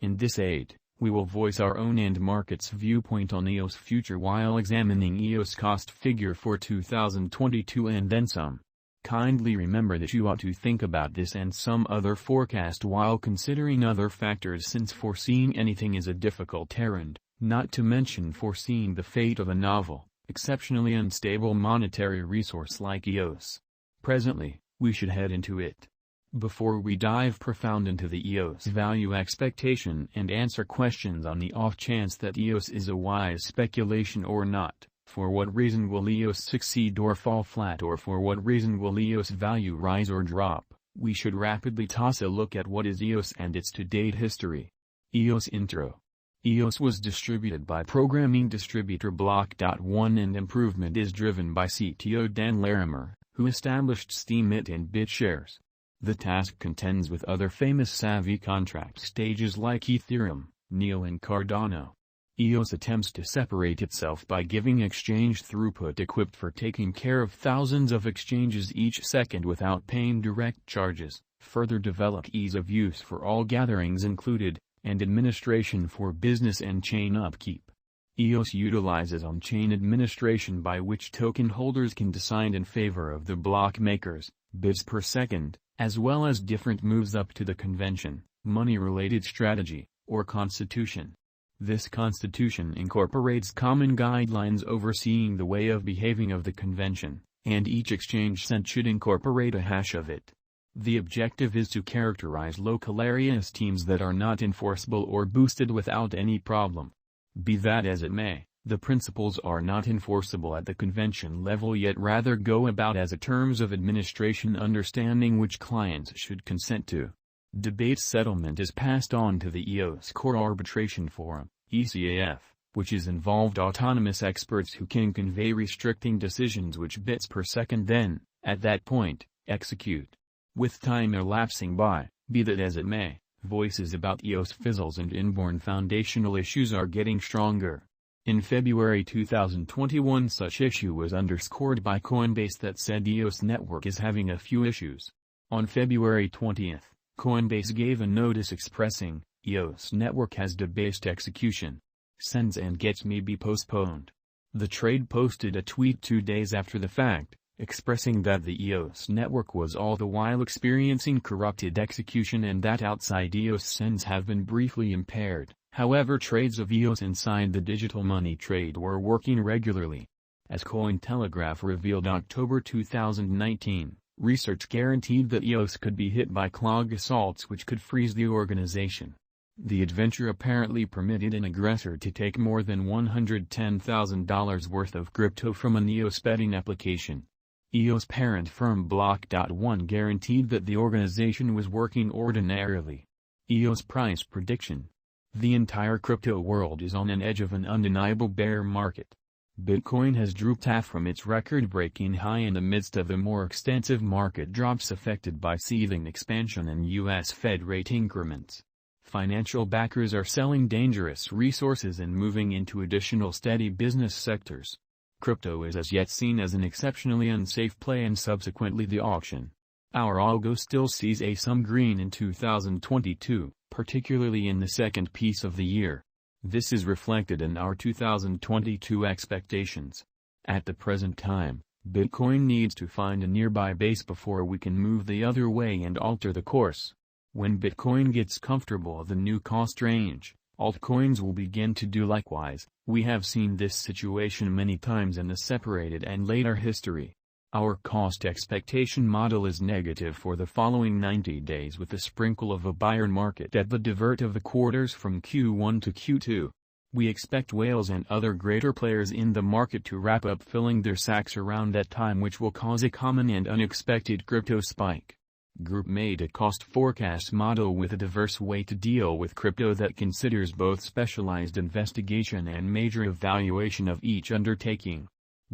In this aid, we will voice our own and market's viewpoint on EOS future while examining EOS cost figure for 2022 and then some. Kindly remember that you ought to think about this and some other forecast while considering other factors, since foreseeing anything is a difficult errand, not to mention foreseeing the fate of a novel, exceptionally unstable monetary resource like EOS. Presently, we should head into it. Before we dive profound into the EOS value expectation and answer questions on the off chance that EOS is a wise speculation or not, for what reason will EOS succeed or fall flat, or for what reason will EOS value rise or drop, we should rapidly toss a look at what is EOS and its to-date history. EOS Intro. EOS was distributed by programming distributor Block.one, and improvement is driven by CTO Dan Larimer, who established Steemit and BitShares. The task contends with other famous savvy contract stages like Ethereum, Neo and Cardano. EOS attempts to separate itself by giving exchange throughput equipped for taking care of thousands of exchanges each second without paying direct charges, further develop ease of use for all gatherings included, and administration for business and chain upkeep. EOS utilizes on-chain administration by which token holders can decide in favor of the block makers, bids per second, as well as different moves up to the convention, money-related strategy, or constitution. This constitution incorporates common guidelines overseeing the way of behaving of the convention, and each exchange sent should incorporate a hash of it. The objective is to characterize local area schemes that are not enforceable or boosted without any problem. Be that as it may, the principles are not enforceable at the convention level, yet rather go about as a terms of administration understanding which clients should consent to. Debate settlement is passed on to the EOS Core Arbitration Forum, ECAF, which is involved autonomous experts who can convey restricting decisions which bits per second then, at that point, execute. With time elapsing by, be that as it may, voices about EOS fizzles and inborn foundational issues are getting stronger. In February 2021 such issue was underscored by Coinbase that said EOS network is having a few issues. On February 20th, Coinbase gave a notice expressing, EOS network has debased execution. Sends and gets may be postponed. The trade posted a tweet 2 days after the fact, expressing that the EOS network was all the while experiencing corrupted execution and that outside EOS sends have been briefly impaired. However, trades of EOS inside the digital money trade were working regularly. As Cointelegraph revealed October 2019, research guaranteed that EOS could be hit by clog assaults which could freeze the organization. The adventure apparently permitted an aggressor to take more than $110,000 worth of crypto from an EOS betting application. EOS parent firm Block.one guaranteed that the organization was working ordinarily. EOS price prediction. The entire crypto world is on an edge of an undeniable bear market. Bitcoin has drooped half from its record-breaking high in the midst of a more extensive market drops affected by seething expansion and U.S. Fed rate increments. Financial backers are selling dangerous resources and moving into additional steady business sectors. Crypto is as yet seen as an exceptionally unsafe play and subsequently the auction. Our algo still sees some green in 2022, particularly in the second piece of the year. This is reflected in our 2022 expectations. At the present time, Bitcoin needs to find a nearby base before we can move the other way and alter the course. When Bitcoin gets comfortable with the new cost range, altcoins will begin to do likewise. We have seen this situation many times in the separated and later history. Our cost expectation model is negative for the following 90 days with a sprinkle of a buyer market at the divert of the quarters from Q1 to Q2. We expect whales and other greater players in the market to wrap up filling their sacks around that time, which will cause a common and unexpected crypto spike. Group made a cost forecast model with a diverse way to deal with crypto that considers both specialized investigation and major evaluation of each undertaking.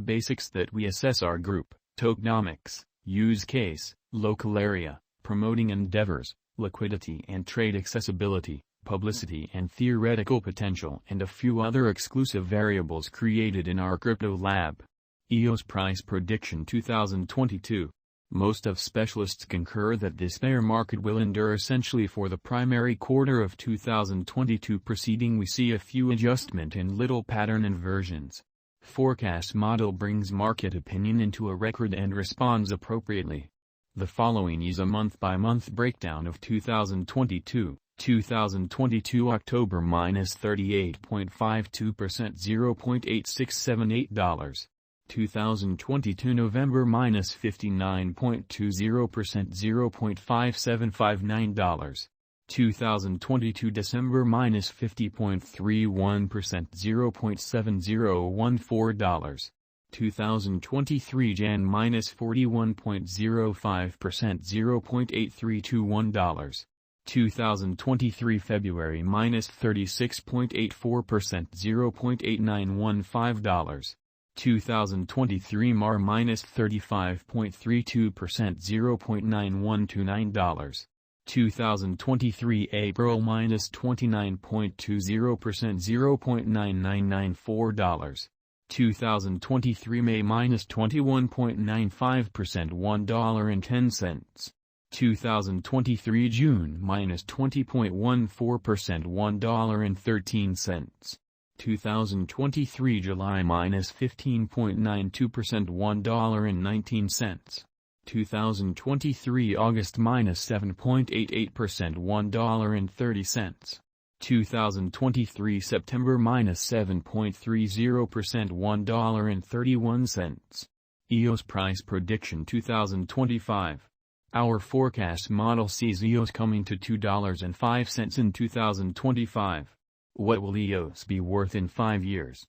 Basics that we assess are group, tokenomics, use case, local area, promoting endeavors, liquidity and trade accessibility, publicity and theoretical potential, and a few other exclusive variables created in our crypto lab. EOS price prediction 2022. Most of specialists concur that this bear market will endure essentially for the primary quarter of 2022. Preceding, we see a few adjustment and little pattern inversions. Forecast model brings market opinion into a record and responds appropriately. The following is a month-by-month breakdown of 2022. 2022 October minus 38.52%, $0.8678. 2022 November minus 59.20%, $0.5759. 2022 December minus 50.31%, $0.7014. 2023 Jan minus 41.05%, $0.8321. 2023 February minus 36.84%, $0.8915. 2023 Mar minus 35.32%, $0.9129. 2023 April minus 29.20%, $0.9994. 2023 May minus 21.95%, $1.10. 2023 June minus 20.14%, $1.13. 2023 July minus 15.92%, $1.19. 2023 August minus 7.88%, $1.30. 2023 September minus 7.30%, $1.31. EOS price prediction 2025. Our forecast model sees EOS coming to $2.05 in 2025. What will EOS be worth in 5 years?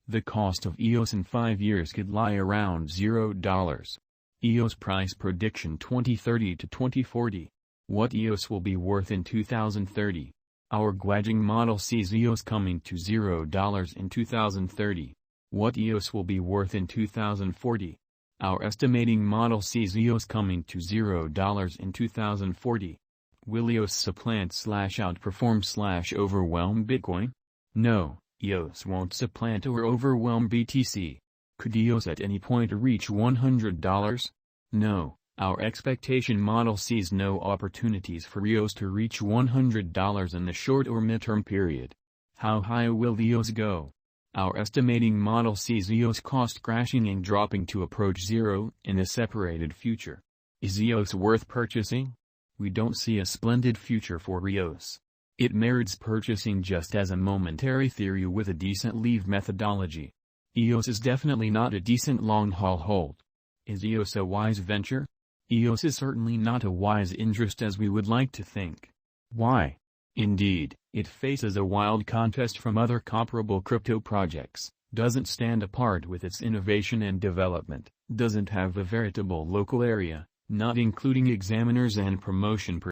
The cost of EOS in 5 years could lie around $0. EOS price prediction 2030 to 2040. What EOS will be worth in 2030? Our Guajing model sees EOS coming to $0 in 2030. What EOS will be worth in 2040? Our estimating model sees EOS coming to $0 in 2040. Will EOS supplant/outperform/overwhelm Bitcoin? No, EOS won't supplant or overwhelm BTC. Could EOS at any point reach $100? No, our expectation model sees no opportunities for EOS to reach $100 in the short or midterm period. How high will EOS go? Our estimating model sees EOS cost crashing and dropping to approach zero in the separated future. Is EOS worth purchasing? We don't see a splendid future for EOS. It merits purchasing just as a momentary theory with a decent leave methodology. EOS is definitely not a decent long-haul hold. Is EOS a wise venture? EOS is certainly not a wise interest as we would like to think. Why? Indeed, it faces a wild contest from other comparable crypto projects, doesn't stand apart with its innovation and development, doesn't have a veritable local area, not including examiners and promotion